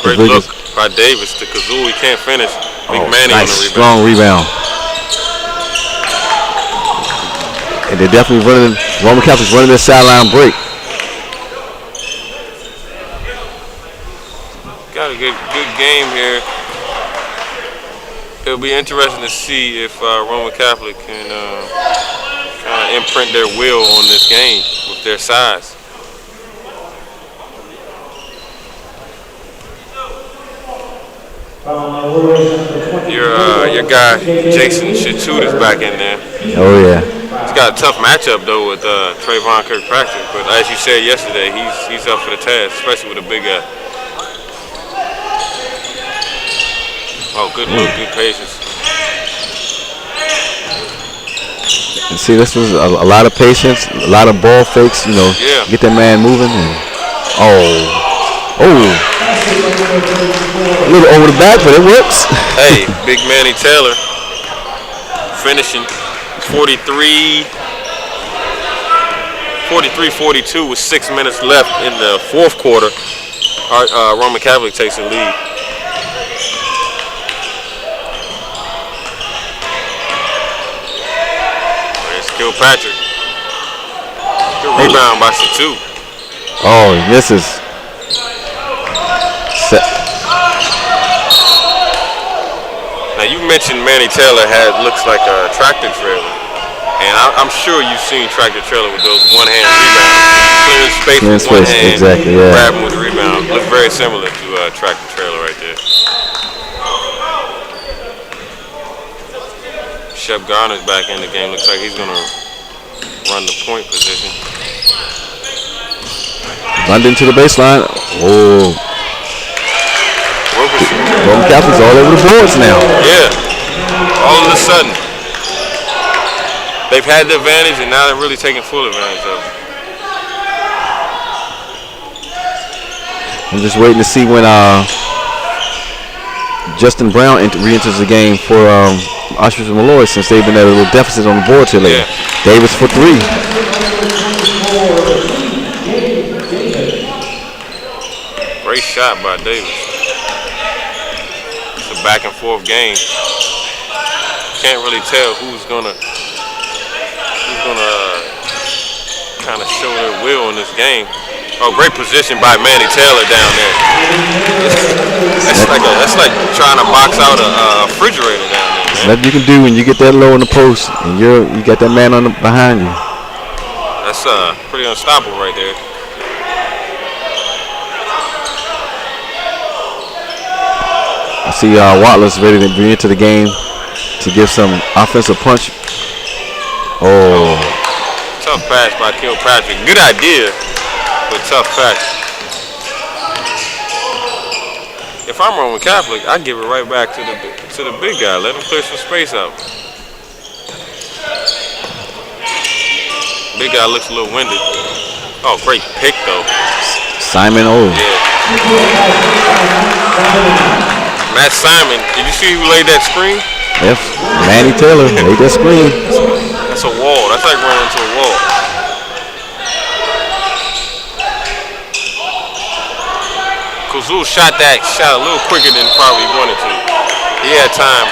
Great look by Davis to Kazoo. He can't finish. Big Manny nice, on the rebound. strong rebound. And they're definitely running. Roman Catholic's running their sideline break. a good game here. It'll be interesting to see if Roman Catholic can imprint their will on this game with their size. Your guy Jason Chitut is back in there. Oh yeah. He's got a tough matchup though with Trayvon Kirkpatrick, but as you said yesterday, he's up for the task, especially with a big guy. Oh, good look, good patience. And see, this was a lot of patience, a lot of ball fakes. You know, yeah. Get that man moving. And, oh. A little over the back, but it works. Hey, Big Manny Taylor finishing 43-42 with 6 minutes left in the fourth quarter. Roman Catholic takes the lead. There's Kilpatrick. Good rebound by Chitut. Oh, this is set. Now you mentioned Manny Taylor looks like a tractor trailer, and I'm sure you've seen tractor trailer with those one-hand rebounds, clearing space with one hand, exactly, yeah. grabbing with the rebound. Looks very similar to tractor trailer right there. Shep Garner's back in the game. Looks like he's gonna run the point position. London to the baseline. Oh. Roman Catholic's all over the boards now. Yeah. All of a sudden. They've had the advantage and now they're really taking full advantage of it. I'm just waiting to see when Justin Brown re-enters the game for Archbishop Molloy, since they've been at a little deficit on the board here lately. Yeah. Davis for 3. Great shot by Davis. It's a back and forth game. Can't really tell who's gonna kind of show their will in this game. Oh, great position by Manny Taylor down there. That's like trying to box out a refrigerator down there, man. Nothing you can do when you get that low in the post and you got that man behind you. That's pretty unstoppable right there. I see Wattler's ready to be into the game to give some offensive punch. Oh. Tough pass by Kilpatrick. Good idea, but tough pass. If I'm Roman Catholic, I give it right back to the big guy. Let him clear some space out. Big guy looks a little winded. Oh, great pick though. Simon O. Yeah. Matt Simon. Did you see who laid that screen? Yes. Manny Taylor laid that screen. That's a wall. That's like running into a wall. Kuzul shot a little quicker than probably wanted to. He had time.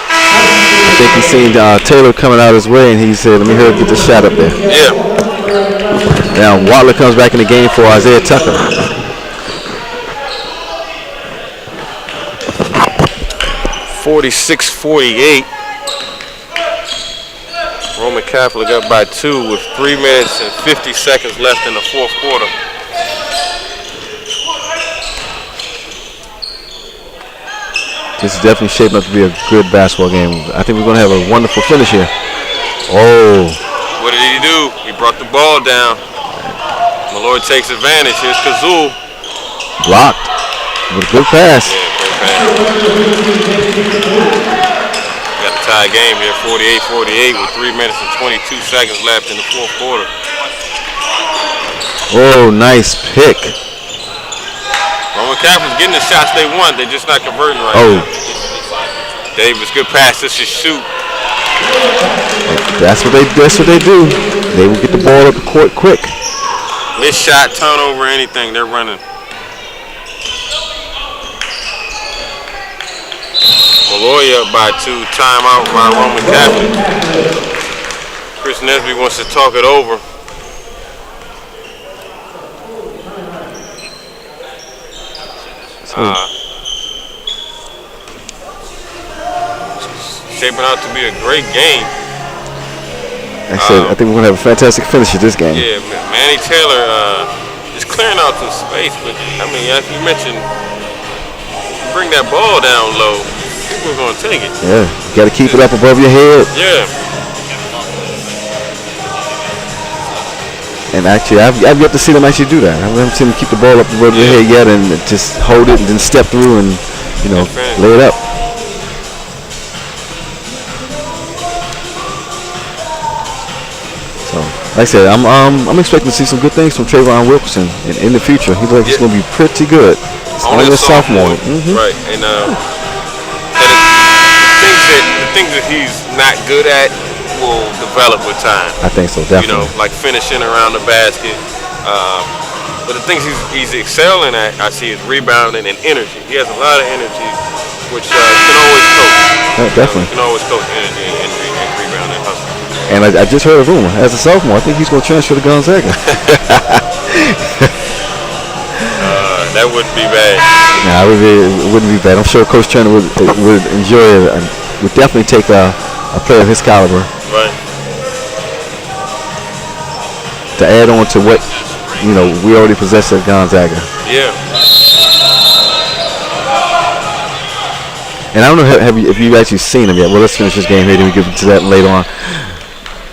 I think he seen Taylor coming out his way, and he said, "Let me hurry get the shot up there." Yeah. Now Wattler comes back in the game for Isaiah Tucker. 46-48. Roman Catholic up by 2 with 3 minutes and 50 seconds left in the fourth quarter. This is definitely shaping up to be a good basketball game. I think we're going to have a wonderful finish here. Oh. What did he do? He brought the ball down. Molloy takes advantage. Here's Kazul. Blocked. With a good pass. Yeah, great pass. Got a tie game here, 48-48 with 3 minutes and 22 seconds left in the fourth quarter. Oh, nice pick. Roman Catholic's getting the shots they want. They're just not converting right now. Davis, good pass. This is shoot. That's what they do. They will get the ball up the court quick. Missed shot, turnover, anything. They're running. Molloy up by 2. Timeout by Roman Catholic. Chris Nesby wants to talk it over. Shaping out to be a great game. Like I said, I think we're gonna have a fantastic finish of this game. Yeah, Manny Taylor is clearing out some space, but I mean, as you mentioned, bring that ball down low, people are gonna take it. Yeah, you got to keep it up above your head. Yeah. And actually, I've yet to see them actually do that. I haven't seen them keep the ball up above their head yet and just hold it and then step through and lay it up. So, like I said, I'm expecting to see some good things from Trayvon Wilkerson in the future. He looks like he's going to be pretty good. He's only a sophomore. Right, and the things that he's not good at will develop with time. I think so, definitely. Like finishing around the basket. But the things he's excelling at, I see, is rebounding and energy. He has a lot of energy, which you can always coach. Definitely. You can always coach energy and rebound and hustle. And I just heard a rumor. As a sophomore, I think he's going to transfer to Gonzaga. That wouldn't be bad. Nah, it wouldn't be bad. I'm sure Coach Turner would enjoy it. Would definitely take a player of his caliber. Right. To add on to what we already possess at Gonzaga. Yeah. And I don't know if you've actually seen him yet. Well, let's finish this game here, then we get to that later on.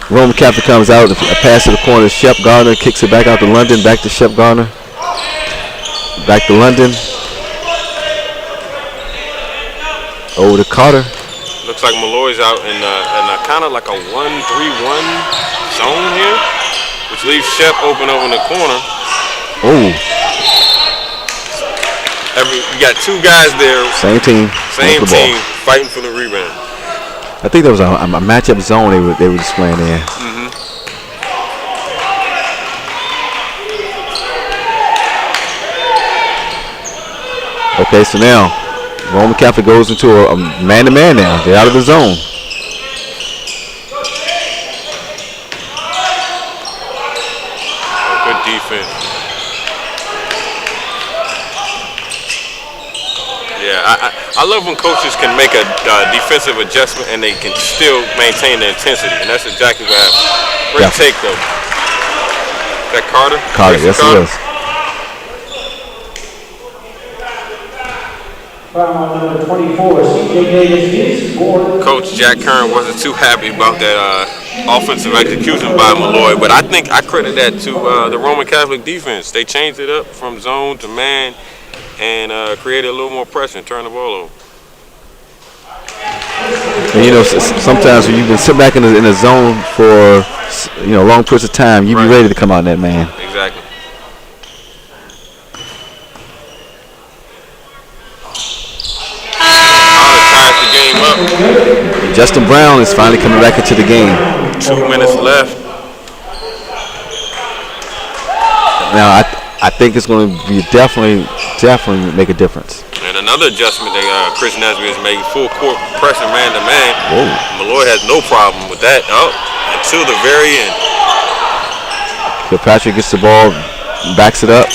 Roman Catholic comes out, a pass to the corner. Shep Gardner kicks it back out to London. Back to Shep Gardner. Back to London. Over to Carter. Looks like Molloy's out in kind of like a 1-3-1 zone here, which leaves Shep open over in the corner. Oh. You got two guys there. Same team. Same team fighting for the rebound. I think there was a matchup zone they were displaying there. Mm-hmm. Okay, so now Roman Catholic goes into a man-to-man now. They're out of the zone. Good defense. Yeah, I love when coaches can make a defensive adjustment and they can still maintain the intensity, and that's exactly what happened. Great take, though. Is that Carter? Carter, yes it is. Foul number 24, C.J. Davis is scored. Coach Jack Kern wasn't too happy about that offensive execution by Molloy, but I think I credit that to the Roman Catholic defense. They changed it up from zone to man and created a little more pressure and turned the ball over. And sometimes when you've been sitting back in the zone for long periods of time, you be ready to come out in that man. Exactly. Ties the game up. And Justin Brown is finally coming back into the game. 2 minutes left. Now I think it's going to be definitely make a difference. And another adjustment that Chris Nesby has made, full court pressure man to man. Molloy has no problem with that until the very end. Kilpatrick gets the ball, backs it up.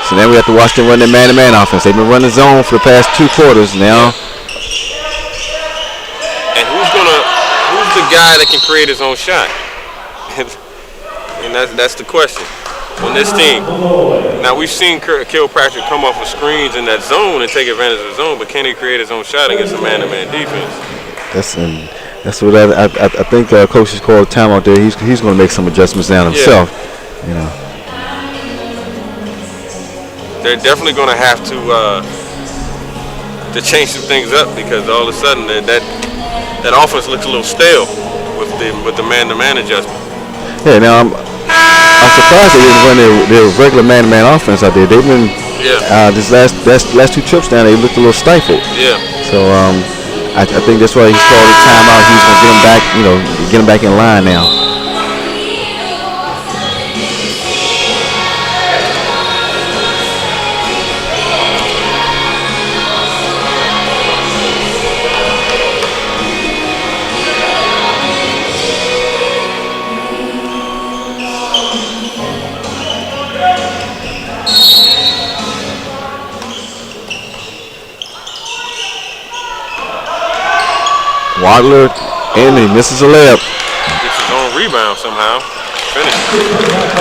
So now we have to watch them run their man-to-man offense. They've been running zone for the past 2 quarters now. And who's the guy that can create his own shot? And that's the question on this team. Now we've seen Kilpatrick come off of screens in that zone and take advantage of the zone, but can he create his own shot against a man-to-man defense? That's what I think coaches call a timeout there. He's going to make some adjustments down himself. They're definitely going to have to change some things up because all of a sudden that offense looks a little stale with the man-to-man adjustment. Yeah, now I'm surprised they didn't run their regular man-to-man offense out there. They've been this last 2 trips down. They looked a little stifled. Yeah. So I think that's why he's called a timeout. He's going to get them back, get them back in line now. Wadler, and he misses a layup. Gets his own rebound somehow. Finish.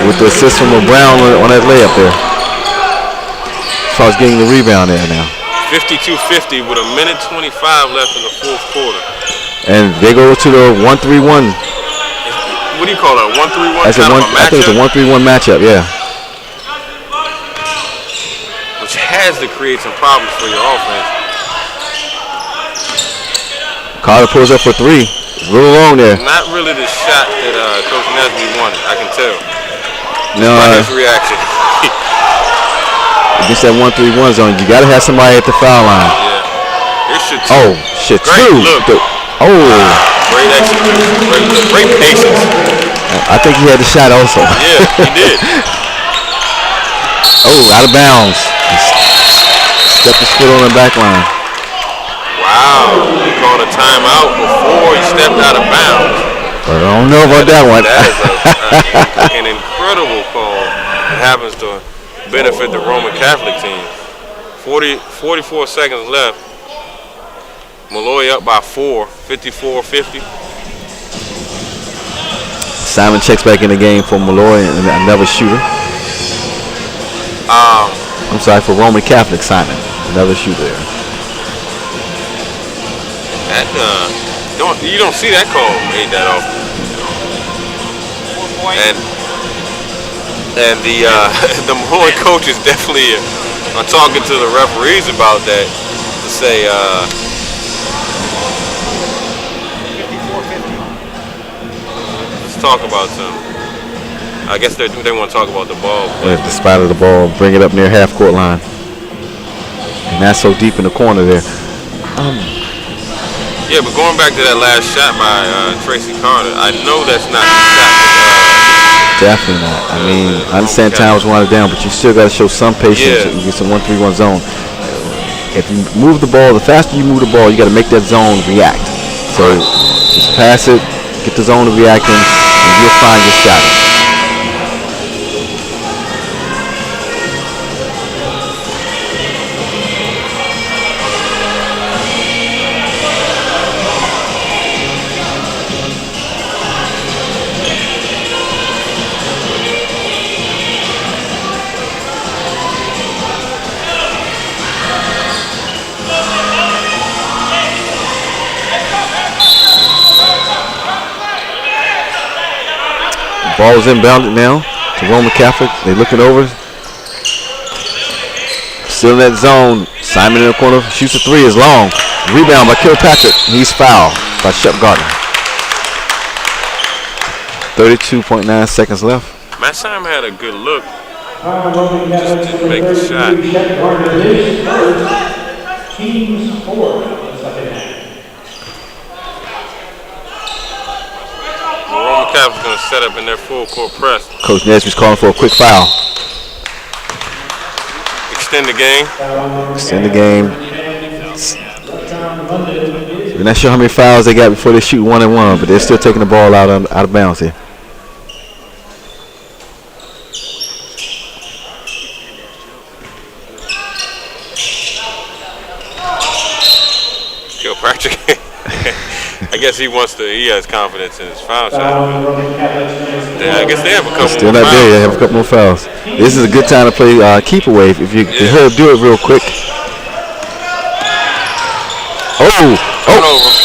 With the assist from Brown on that layup there. As far as getting the rebound there now. 52-50 with a minute 25 left in the fourth quarter. And they go to the 1-3-1. What do you call that? 1-3-1 That's kind of a matchup? I think it's a 1-3-1 matchup, yeah. Which has to create some problems for your offense. Carter pulls up for three. It's a little long there. Not really the shot that Coach Nesby wanted, I can tell. No, by his reaction. Against that 1-3-1 zone, you got to have somebody at the foul line. Yeah. It should Oh, shit, great two. Look. Great execution. Great patience. I think he had the shot also. Yeah, he did. Out of bounds. Stepped his foot on the back line. Wow. He called a timeout before he stepped out of bounds. But I don't know about that one. That is an incredible call. It happens to benefit the Roman Catholic team. 44 seconds left. Molloy up by 4, 54-50. Simon checks back in the game for Molloy and another shooter. I'm sorry, for Roman Catholic, Simon. Another shooter there. That, you don't see that call made that often. And the Molloy coaches definitely are talking to the referees about that to say, let's talk about some. I guess they want to talk about the ball. At the spot of the ball, bring it up near half court line. And that's so deep in the corner there. Yeah, but going back to that last shot by Tracy Carter, I know that's not the shot. Definitely not. I mean, I understand time was winding down, but you still got to show some patience against a 1-3-1 zone. If you move the ball, the faster you move the ball, you got to make that zone react. So just pass it, get the zone to reacting, and you'll find your shot. Ball's inbounded now to Roman Catholic. They're looking over. Still in that zone. Simon in the corner. Shoots a three. Is long. Rebound by Kilpatrick. He's fouled by Shep Gardner. 32.9 seconds left. Matt Simon had a good look. Just didn't make the shot. Teams 4. Roman Catholic's going to set up in their full court press. Coach Nesby's calling for a quick foul. Extend the game. Extend the game. We're not sure how many fouls they got before they shoot 1-and-1, but they're still taking the ball out of bounds here. Kilpatrick. I guess he has confidence in his foul shot. I guess they have a couple Still more not fouls. there. They have a couple more fouls. This is a good time to play keep away if you can hear do it real quick.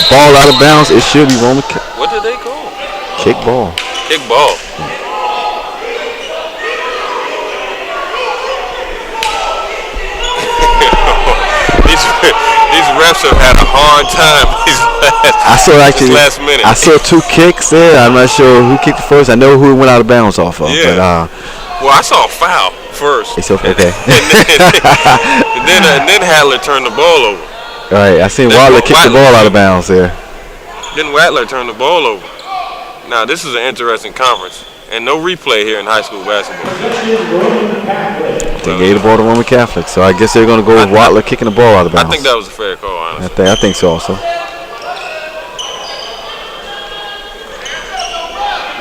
Ball out of bounds. It should be Roman. What did they call? Kick ball. Kick ball. These refs have had a hard time this last minute. I saw two kicks there. I'm not sure who kicked first. I know who it went out of bounds off of. Yeah. But, well, I saw a foul first. It's okay. and then Hadler turned the ball over. All right. I seen Wadler kick the ball out of bounds there. Then Wadler turned the ball over. Now, this is an interesting conference. And no replay here in high school basketball. They gave the ball to Roman Catholic, so I guess they're going to go with Wadler kicking the ball out of bounds. I think that was a fair call, honestly. I think so also.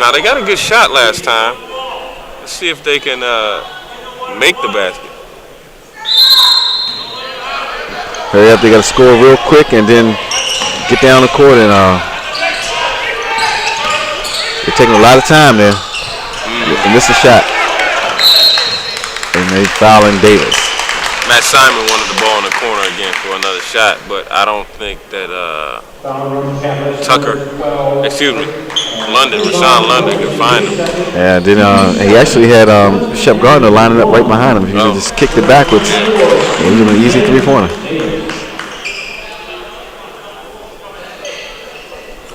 Now, they got a good shot last time. Let's see if they can make the basket. Hurry up, they got to score real quick and then get down the court and they're taking a lot of time there. They miss a shot. And they fouling Davis. Matt Simon wanted the ball in the corner again for another shot, but I don't think that Rashawn London could find him. And then he actually had Shep Gardner lining up right behind him. He just kicked it backwards. It was an easy three-pointer.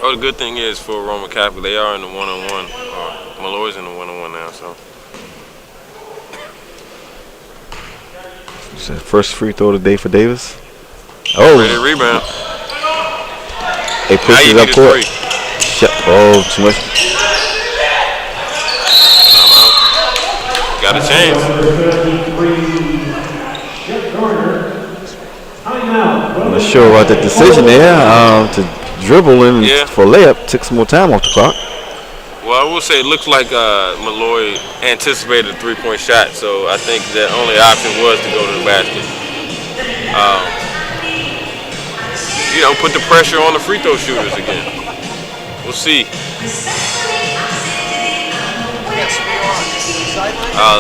Oh, the good thing is for Roman Catholic, they are in the one-on-one. Molloy's in the one-on-one now, so. It's the first free throw of the day for Davis. Oh. Ready to rebound. They pushed it up court. Oh, too much. Timeout. Got a chance. I'm not sure about the decision there to dribble in for layup. Took some more time off the clock. Well, I will say it looks like Molloy anticipated a three-point shot, so I think the only option was to go to the basket. Put the pressure on the free throw shooters again. We'll see.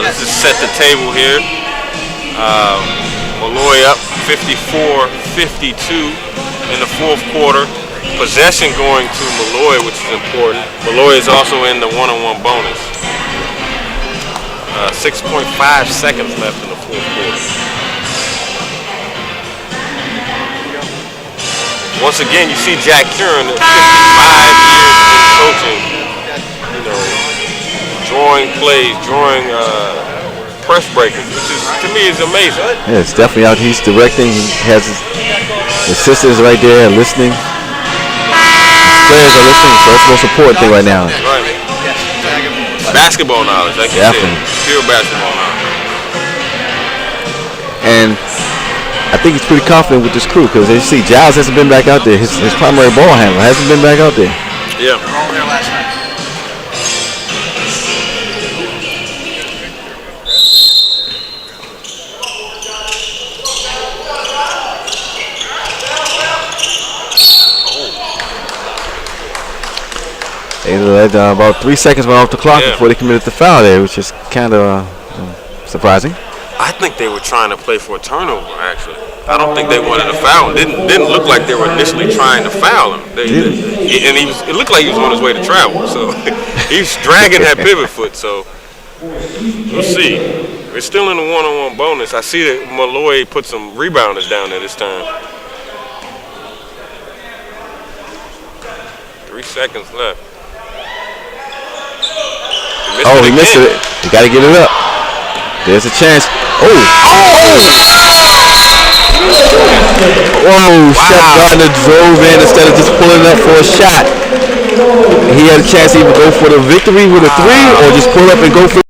Let's just set the table here. Molloy up 54-52 in the fourth quarter. Possession going to Molloy, which is important. Molloy is also in the one-on-one bonus. 6.5 seconds left in the fourth quarter. Once again, you see Jack Curran, 55 years in coaching, drawing plays, drawing press breakers, which is, to me, is amazing. Yeah, it's definitely out. He's directing. He has his assistants right there listening. Players are listening, so that's the most important thing right now. Right. Basketball knowledge, like you said. Pure basketball knowledge. And I think he's pretty confident with this crew because as you see, Giles hasn't been back out there. His primary ball handler hasn't been back out there. Yeah. They were all there last night. They let about 3 seconds went off the clock before they committed the foul there, which is kind of surprising. I think they were trying to play for a turnover, actually. I don't think they wanted a foul. It didn't look like they were initially trying to foul him. It looked like he was on his way to travel. So he was dragging that pivot foot. So we'll see. We're still in the one-on-one bonus. I see that Molloy put some rebounders down there this time. 3 seconds left. He missed it. You got to get it up. There's a chance. Whoa, Shep Gardner drove in instead of just pulling up for a shot. He had a chance to either go for the victory with a three or just pull up and go for